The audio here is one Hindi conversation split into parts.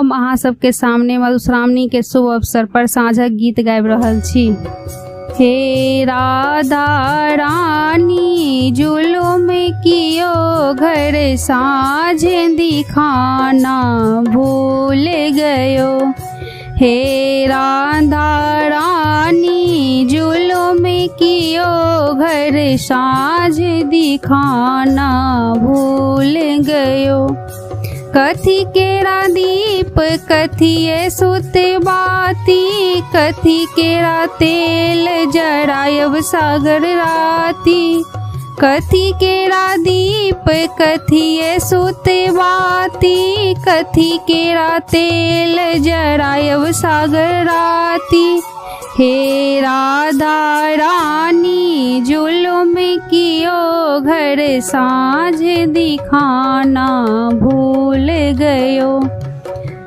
हम अहाँ सबके सामने मधुश्रावणी के शुभ अवसर पर साँझक गीत गाबि रहल छी। हे राधा रानी जुलुम कियो घर साँझ दिखाना भूल गयो। हे राधा रानी जुलुम कियो घर साँझ दिखाना भूल गयो। कथी केरा दीप कथिए सुत बाती, कथी केरा तेल जरायब सागर राती। कथी केरा दीप कथिए सुत बाती, कथी केरा तेल जरायब सागर राती। हे राधा रानी जुलुम कियो घर साँझ दिखाना भूल गयो।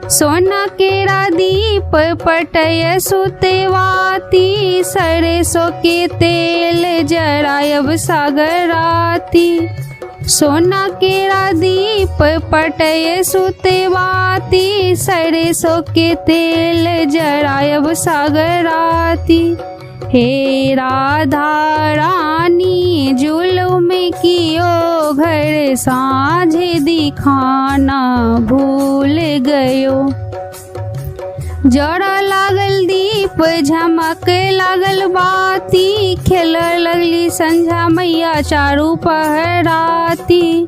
सोना केरा दीप पटय सुतवाती, सरसों के तेल जरायब सागर राती। सोना केरा दीप पटय सुतवाती, सरसों के तेल जरायब सागर राती। हे राधा रानी जुलुम कियो घर साँझ दिखाना भूल गयो। जरा लागल दीप झमक लागल बाती, खेल लगली संझा मैया चारू पहराती।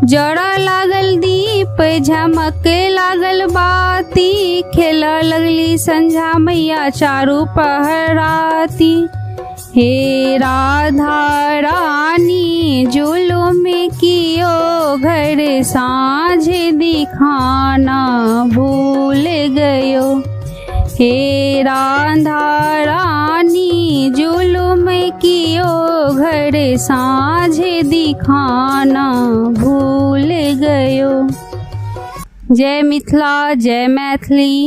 जरा लागल दीप झमक लागल बाती, खेल लगली संझा मैया चारू पहराती। हे राधा रानी जुलुम कियो घर साँझ दिखाना भूल गयो। हे राधा रानी जुलुम कियो घर साँझ दिखाना भूल गयो। जय मिथिला, जय मैथिली।